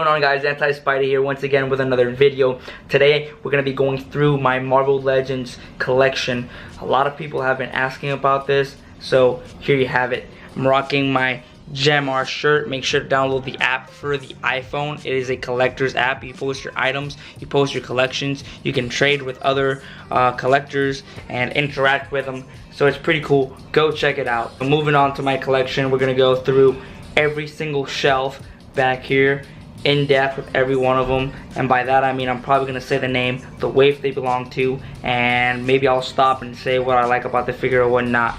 on, guys? Anti-Spider here once again with another video. Today we're going to be going through my Marvel Legends collection. A lot of people have been asking about this, so here you have it. I'm rocking my GemR shirt. Make sure to download the app for the iPhone. It is a collector's app. You post your items, you post your collections, you can trade with other collectors and interact with them, so it's pretty cool. Go check it out. Moving on to my collection, we're going to go through every single shelf back here in depth with every one of them, and by that I mean I'm probably gonna say the name, the wave they belong to, and maybe I'll stop and say what I like about the figure or what not.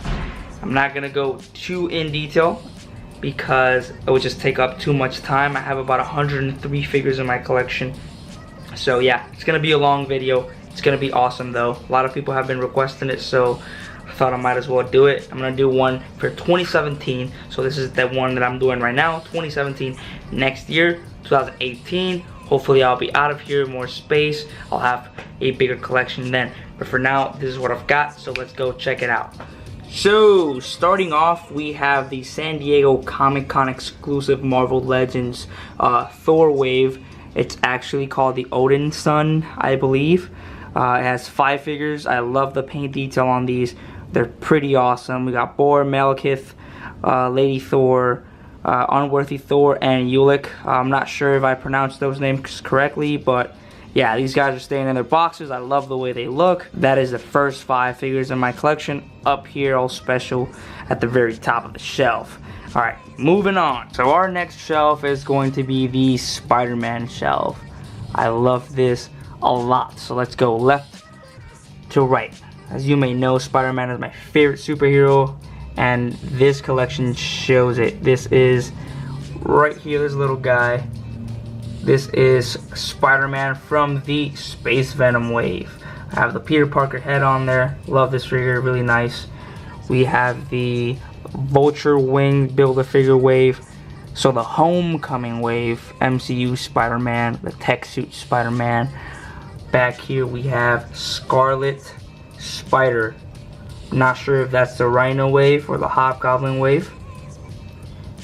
I'm not gonna go too in detail because it would just take up too much time. I have about 103 figures in my collection, so yeah, it's gonna be a long video. It's gonna be awesome though. A lot of people have been requesting it, so I thought I might as well do it. I'm gonna do one for 2017, so this is the one that I'm doing right now, 2017. Next year, 2018, hopefully I'll be out of here, more space, I'll have a bigger collection then. But for now, this is what I've got, so let's go check it out. So, starting off, we have the San Diego Comic-Con exclusive Marvel Legends Thor wave. It's actually called the Odin Sun, I believe. It has 5 figures. I love the paint detail on these. They're pretty awesome. We got Bor, Malekith, Lady Thor, Unworthy Thor, and Ulick. I'm not sure if I pronounced those names correctly, but yeah, these guys are staying in their boxes. I love the way they look. That is the first 5 figures in my collection up here, all special at the very top of the shelf. Alright, moving on. So our next shelf is going to be the Spider-Man shelf. I love this a lot. So let's go left to right. As you may know, Spider-Man is my favorite superhero, and this collection shows it. This is right here, this little guy. This is Spider-Man from the Space Venom wave. I have the Peter Parker head on there. Love this figure, really nice. We have the Vulture wing Build-A-Figure wave. So the Homecoming wave, MCU Spider-Man, the tech suit Spider-Man. Back here we have Scarlet Spider. Not sure if that's the Rhino wave or the Hobgoblin wave.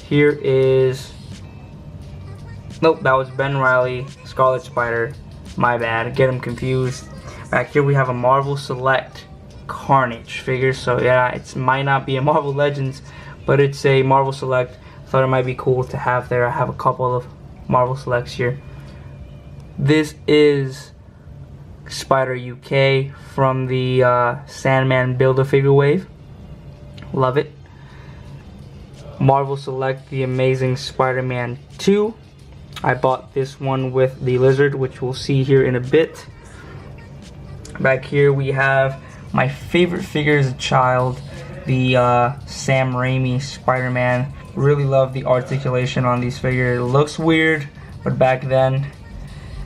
Here is, nope, that was Ben Reilly, Scarlet Spider. My bad, get him confused. Back here we have a Marvel Select Carnage figure. So yeah, it might not be a Marvel Legends, but it's a Marvel Select. Thought it might be cool to have there. I have a couple of Marvel Selects here. This is Spider UK from the Sandman Build-A-Figure wave. Love it. Marvel Select the Amazing Spider-Man 2. I bought this one with the Lizard, which we'll see here in a bit. Back here we have my favorite figure as a child, the Sam Raimi Spider-Man. Really love the articulation on these figures. It looks weird, but back then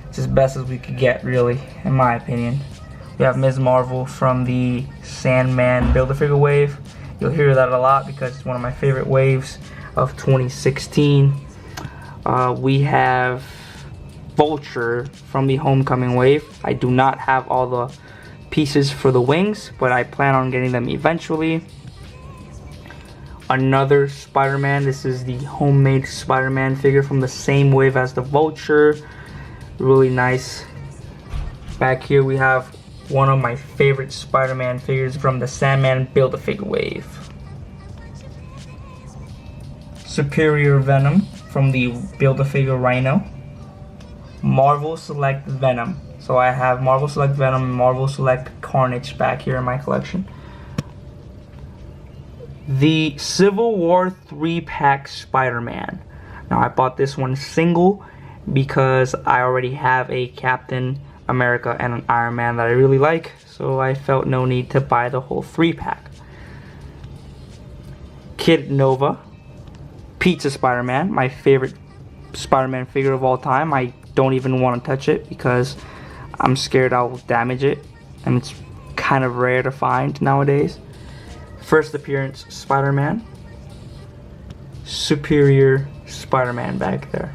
it's as best as we could get, really, in my opinion. We have Ms. Marvel from the Sandman Build-A-Figure wave. You'll hear that a lot because it's one of my favorite waves of 2016. We have Vulture from the Homecoming wave. I do not have all the pieces for the wings, but I plan on getting them eventually. Another Spider-Man. This is the homemade Spider-Man figure from the same wave as the Vulture. Really nice. Back here we have one of my favorite Spider-Man figures from the Sandman Build-A-Figure wave. Superior Venom from the Build-A-Figure Rhino. Marvel Select Venom. So I have Marvel Select Venom and Marvel Select Carnage back here in my collection. The Civil War 3-pack Spider-Man. Now I bought this one single because I already have a Captain America and an Iron Man that I really like, so I felt no need to buy the whole 3-pack. Kid Nova, Pizza Spider-Man, my favorite Spider-Man figure of all time. I don't even want to touch it because I'm scared I'll damage it, and it's kind of rare to find nowadays. First appearance Spider-Man. Superior Spider-Man back there.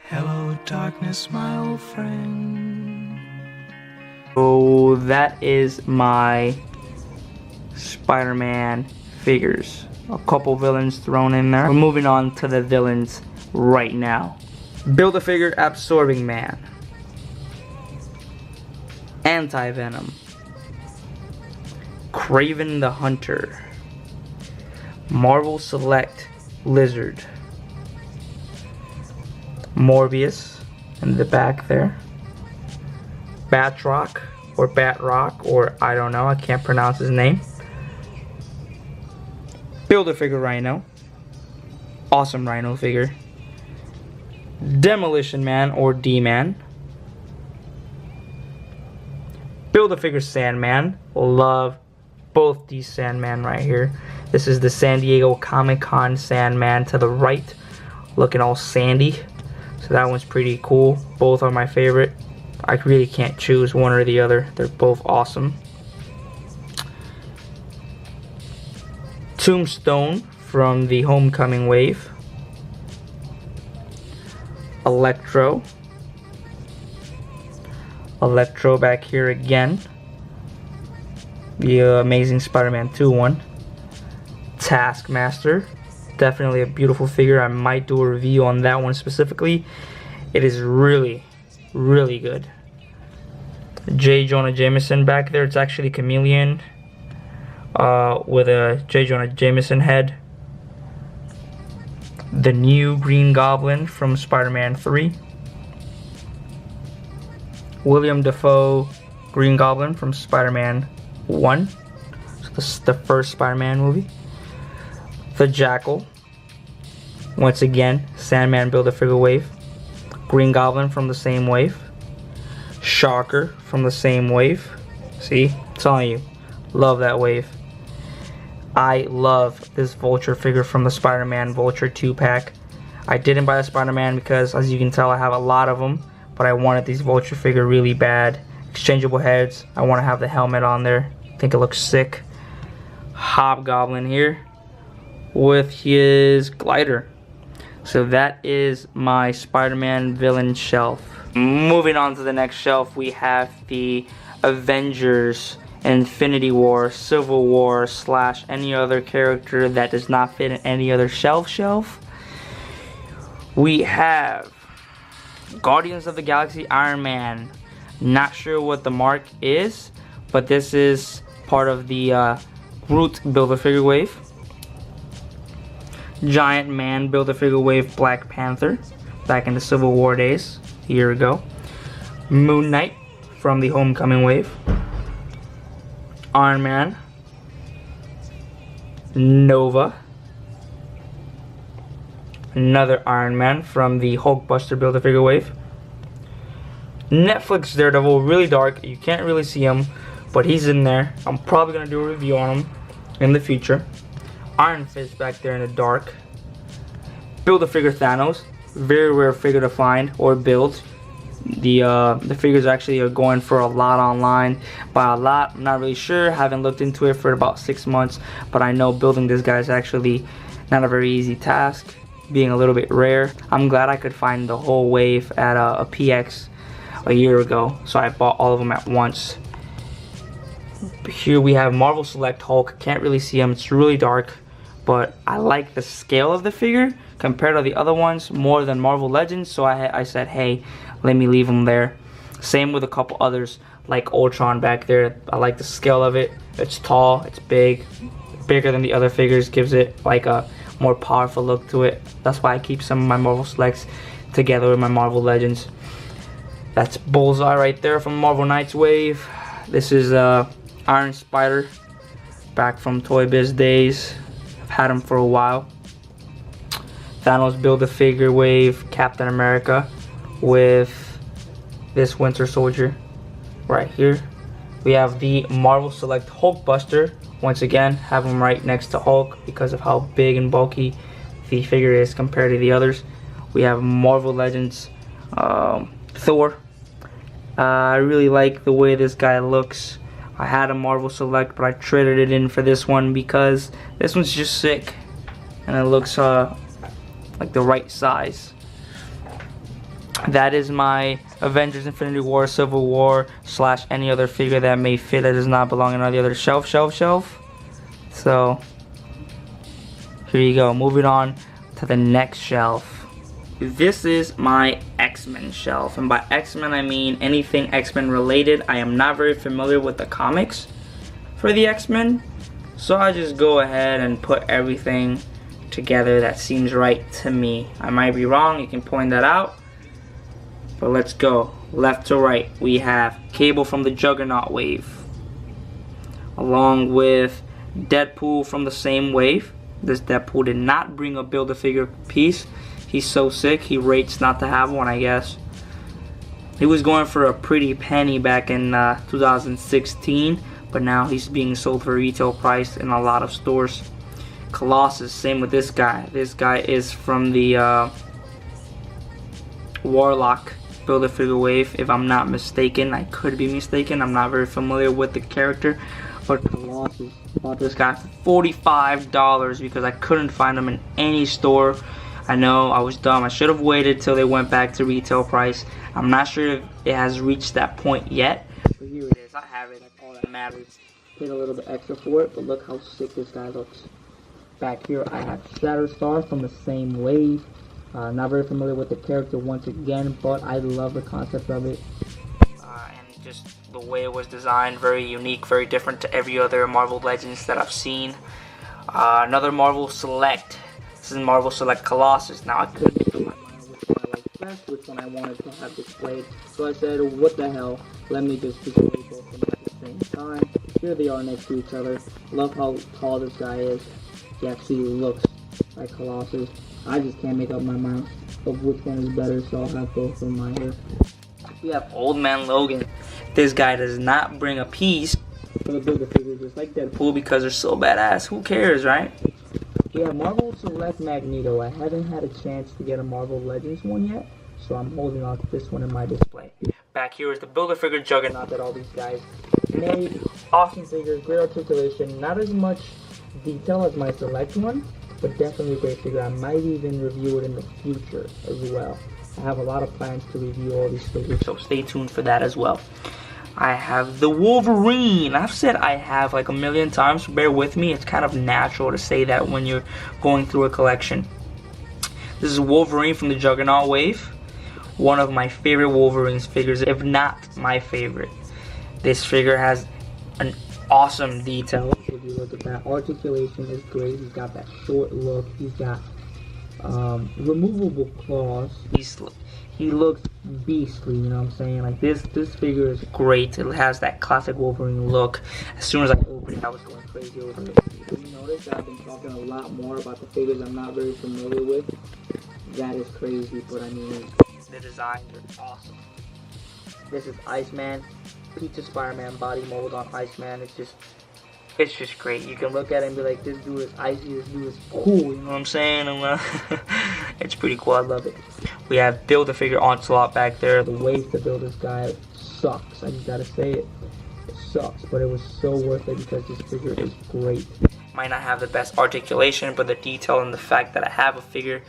Hello darkness, my old friend. So that is my Spider-Man figures. A couple villains thrown in there. We're moving on to the villains right now. Build-A-Figure Absorbing Man, Anti-Venom, Kraven the Hunter, Marvel Select Lizard, Morbius in the back there, Batroc or Batroc, or I don't know, I can't pronounce his name. Build-A-Figure Rhino, awesome Rhino figure. Demolition Man or D-Man, Build-A-Figure Sandman, love both these Sandman right here. This is the San Diego Comic-Con Sandman to the right, looking all sandy, so that one's pretty cool. Both are my favorite. I really can't choose one or the other, they're both awesome. Tombstone from the Homecoming wave, Electro back here again, the Amazing Spider-Man 2 one. Taskmaster, definitely a beautiful figure. I might do a review on that one specifically. It is really good. J. Jonah Jameson back there, it's actually Chameleon with a J. Jonah Jameson head. The new Green Goblin from Spider-Man 3. William Dafoe Green Goblin from Spider-Man 1. So this is the first Spider-Man movie. The Jackal. Once again, Sandman Build-A-Figure wave. Green Goblin from the same wave. Shocker from the same wave. See? I'm telling you. Love that wave. I love this Vulture figure from the Spider-Man Vulture 2-pack. I didn't buy the Spider-Man because, as you can tell, I have a lot of them. But I wanted these Vulture figure really bad. Exchangeable heads. I want to have the helmet on there. I think it looks sick. Hobgoblin here with his glider. So that is my Spider-Man villain shelf. Moving on to the next shelf, we have the Avengers Infinity War, Civil War / any other character that does not fit in any other shelf. We have Guardians of the Galaxy Iron Man. Not sure what the mark is, but this is part of the Groot Build-A-Figure wave. Giant Man Build-A-Figure wave Black Panther, back in the Civil War days, a year ago. Moon Knight from the Homecoming wave. Iron Man, Nova, another Iron Man from the Hulkbuster Build-A-Figure wave. Netflix Daredevil, really dark, you can't really see him, but he's in there. I'm probably going to do a review on him in the future. Iron Fist back there in the dark. Build-A-Figure Thanos, very rare figure to find or build. The figures actually are going for a lot online. By a lot, I'm not really sure, haven't looked into it for about 6 months, but I know building this guy is actually not a very easy task, being a little bit rare. I'm glad I could find the whole wave at a PX a year ago, so I bought all of them at once. Here we have Marvel Select Hulk. Can't really see him, it's really dark, but I like the scale of the figure compared to the other ones more than Marvel Legends, so I said, hey, let me leave him there. Same with a couple others like Ultron back there. I like the scale of it. It's tall, it's big, bigger than the other figures, gives it like a more powerful look to it. That's why I keep some of my Marvel Selects together with my Marvel Legends. That's Bullseye right there from Marvel Knights wave. This is Iron Spider, back from Toy Biz days. I've had him for a while. Thanos Build-A-Figure wave, Captain America with this Winter Soldier right here. We have the Marvel Select Hulkbuster. Once again, have him right next to Hulk because of how big and bulky the figure is compared to the others. We have Marvel Legends Thor. I really like the way this guy looks. I had a Marvel Select, but I traded it in for this one because this one's just sick and it looks like the right size. That is my Avengers Infinity War, Civil War / any other figure that may fit that does not belong in any other shelf. So here you go. Moving on to the next shelf. this is my X-Men shelf, and by X-Men I mean anything X-Men related. I am not very familiar with the comics for the X-Men, so I just go ahead and put everything together that seems right to me. I might be wrong, you can point that out, but let's go left to right. We have Cable from the Juggernaut wave, along with Deadpool from the same wave. This Deadpool did not bring a Build-A-Figure piece. He's so sick, he rates not to have one, I guess. He was going for a pretty penny back in 2016, but now he's being sold for retail price in a lot of stores. Colossus, same with this guy. This guy is from the Warlock Build-A-Figure wave, if I'm not mistaken. I could be mistaken, I'm not very familiar with the character. But Colossus, bought this guy for $45 because I couldn't find him in any store. I know, I was dumb. I should have waited till they went back to retail price. I'm not sure if it has reached that point yet, but here it is. I have it. That's all that matters. Paid a little bit extra for it, but look how sick this guy looks. Back here, I have Shatterstar from the same wave. Not very familiar with the character once again, but I love the concept of it. And just the way it was designed, very unique, very different to every other Marvel Legends that I've seen. Another Marvel Select. This is Marvel Select Colossus. Now I could make up my mind which one I like best, which one I wanted to have displayed. So I said, what the hell, let me just display both of them at the same time. Here they are next to each other. Love how tall this guy is. He actually looks like Colossus. I just can't make up my mind of which one is better, so I'll have both of them right here. We have Old Man Logan. This guy does not bring a piece for the Build-A-Figure, just like Deadpool, because they're so badass. Who cares, right? We have Marvel Select Magneto. I haven't had a chance to get a Marvel Legends one yet, so I'm holding on to this one in my display. Back here is the Build-A-Figure Juggernaut that all these guys made. Awesome figure, great articulation, not as much detail as my Select one, but definitely a great figure. I might even review it in the future as well. I have a lot of plans to review all these figures, so stay tuned for that as well. I have the Wolverine. I've said I have like a million times, so bear with me. It's kind of natural to say that when you're going through a collection. This is Wolverine from the Juggernaut wave. One of my favorite Wolverine's figures, if not my favorite. This figure has an awesome detail. If you look at that, articulation is great. He's got that short look. He's got removable claws. He looks beastly, you know what I'm saying? Like this figure is great. It has that classic Wolverine look. As soon as I opened it, I was going crazy over it. Did you notice that I've been talking a lot more about the figures I'm not very familiar with? That is crazy, but I mean, the designs are awesome. This is Iceman, Pizza Spider-Man body mold on Iceman. It's just great. You can look at it and be like, this dude is icy, this dude is cool, you know what I'm saying? And, it's pretty cool, I love it. We have Build-A-Figure Onslaught back there. The wave to build this guy sucks, I just gotta say it. It sucks, but it was so worth it because this figure is great. Might not have the best articulation, but the detail and the fact that I have a figure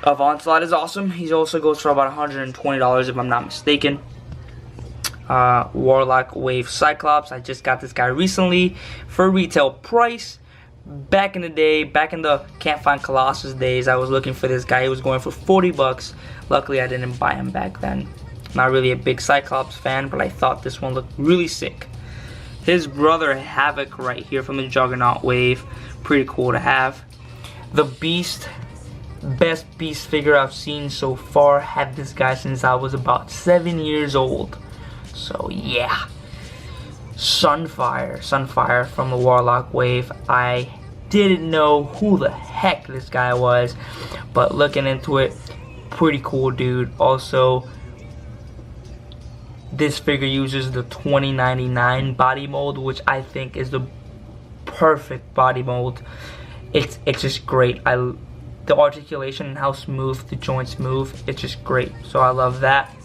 of Onslaught is awesome. He also goes for about $120 if I'm not mistaken. Warlock Wave Cyclops. I just got this guy recently for retail price. Back in the day, back in the Can't Find Colossus days, I was looking for this guy. He was going for 40 bucks. Luckily, I didn't buy him back then. Not really a big Cyclops fan, but I thought this one looked really sick. His brother Havoc right here from the Juggernaut wave. Pretty cool to have. The Beast. Best Beast figure I've seen so far. Had this guy since I was about 7 years old. So yeah, Sunfire from the Warlock wave. I didn't know who the heck this guy was, but looking into it, pretty cool dude. Also, this figure uses the 2099 body mold, which I think is the perfect body mold. It's just great. The articulation and how smooth the joints move, it's just great. So I love that.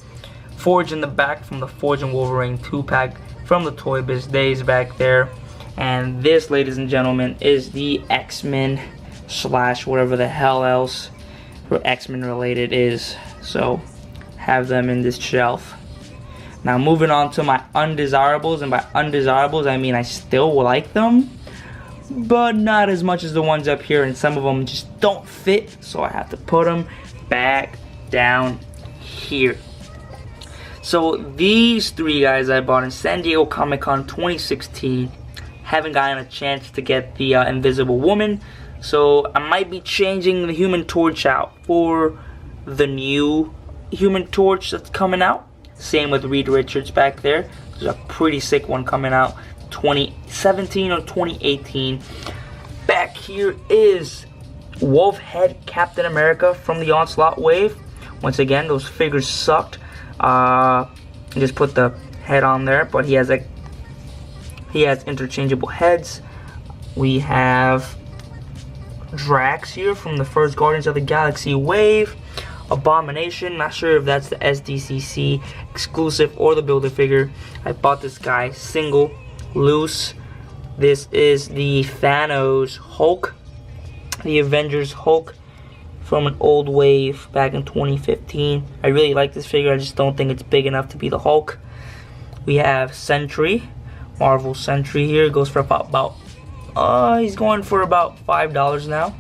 Forge in the back from the Forge and Wolverine 2-pack from the Toy Biz days back there. And this, ladies and gentlemen, is the X-Men / whatever the hell else X-Men related is. So, have them in this shelf. Now moving on to my Undesirables, and by Undesirables I mean I still like them, but not as much as the ones up here, and some of them just don't fit, so I have to put them back down here. So these three guys I bought in San Diego Comic-Con 2016. Haven't gotten a chance to get the Invisible Woman, so I might be changing the Human Torch out for the new Human Torch that's coming out. Same with Reed Richards back there. There's a pretty sick one coming out 2017 or 2018. Back here is Wolfhead Captain America from the Onslaught wave. Once again, those figures sucked. Just put the head on there, but he has interchangeable heads. We have Drax here from the first Guardians of the Galaxy wave. Abomination, not sure if that's the SDCC exclusive or the Builder figure. I bought this guy single, loose. This is the Thanos Hulk, the Avengers Hulk from an old wave back in 2015. I really like this figure, I just don't think it's big enough to be the Hulk. We have Sentry, Marvel Sentry here. It goes for about he's going for about $5 now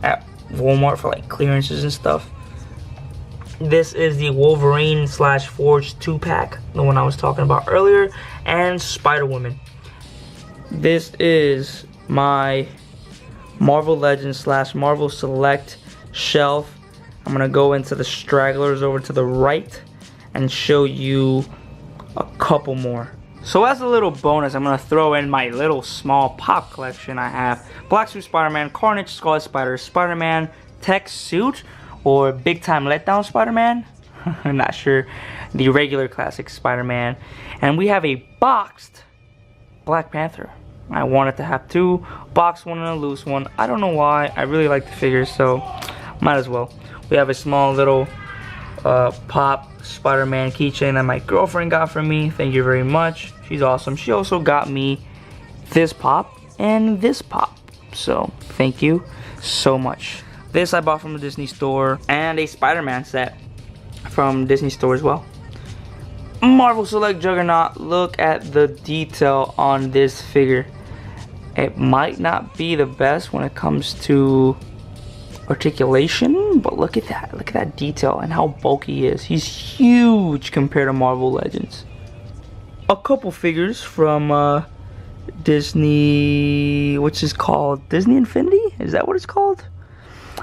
at Walmart for like clearances and stuff. This is the Wolverine / Forge 2-pack, the one I was talking about earlier, and Spider-Woman. This is my Marvel Legends / Marvel Select shelf. I'm gonna go into the stragglers over to the right and show you a couple more. So as a little bonus, I'm gonna throw in my little small pop collection I have. Black Suit Spider-Man, Carnage, Scarlet Spider, Spider-Man Tech Suit, or Big Time Letdown Spider-Man. I'm not sure. The regular classic Spider-Man. And we have a boxed Black Panther. I wanted to have two, boxed one and a loose one. I don't know why. I really like the figures, so might as well. We have a small little pop Spider-Man keychain that my girlfriend got for me. Thank you very much. She's awesome. She also got me this pop and this pop. So thank you so much. This I bought from the Disney store, and a Spider-Man set from Disney store as well. Marvel Select Juggernaut. Look at the detail on this figure. It might not be the best when it comes to articulation, but look at that. Look at that detail and how bulky he is. He's huge compared to Marvel Legends. A couple figures from Disney, which is called Disney Infinity? Is that what it's called?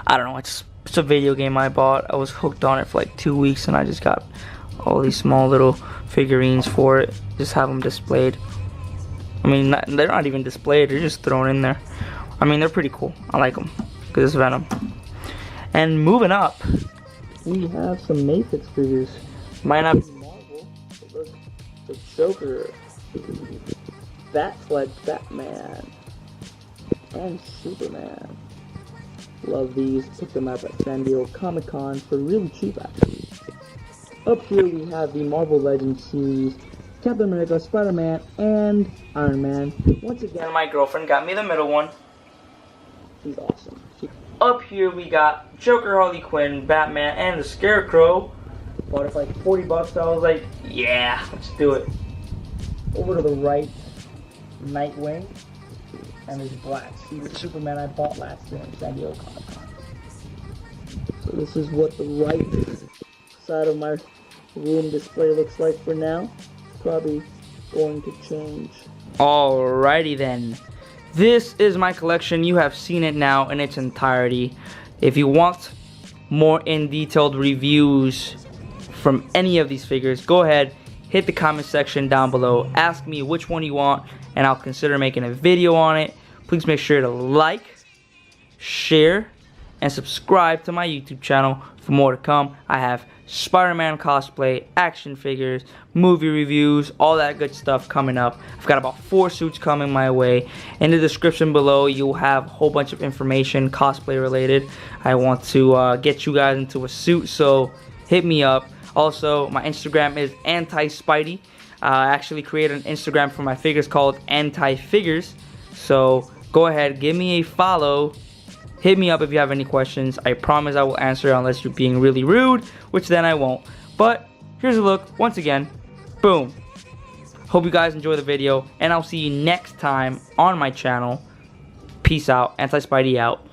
I don't know. It's a video game I bought. I was hooked on it for like 2 weeks, and I just got all these small little figurines for it. Just have them displayed. I mean, they're not even displayed. They're just thrown in there. I mean, they're pretty cool. I like them because it's Venom. And moving up, we have some Mayfix figures. Might not be Marvel, but look, the Joker, Batfleck Batman, and Superman. Love these. Picked them up at San Diego Comic-Con for really cheap, actually. Up here we have the Marvel Legends series, Captain America, Spider-Man, and Iron Man. Once again, my girlfriend got me the middle one. She's awesome. Up here we got Joker, Harley Quinn, Batman, and the Scarecrow. Bought it for like 40 bucks, so I was like, yeah, let's do it. Over to the right, Nightwing, and there's Black Suit Superman I bought last year in San Diego Comic-Con. So this is what the right side of my room display looks like for now. Probably going to change. Alrighty then. This is my collection. You have seen it now in its entirety. If you want more in-detailed reviews from any of these figures, go ahead, hit the comment section down below. Ask me which one you want, and I'll consider making a video on it. Please make sure to like, share, and subscribe to my YouTube channel for more to come. I have Spider-Man cosplay, action figures, movie reviews, all that good stuff coming up. I've got about 4 suits coming my way. In the description below, you'll have a whole bunch of information cosplay related. I want to get you guys into a suit, so hit me up. Also, my Instagram is anti-Spidey. I actually created an Instagram for my figures called Anti-Figures. So go ahead, give me a follow. Hit me up if you have any questions. I promise I will answer unless you're being really rude, which then I won't. But here's a look. Once again, boom. Hope you guys enjoy the video, and I'll see you next time on my channel. Peace out. Anti-Spidey out.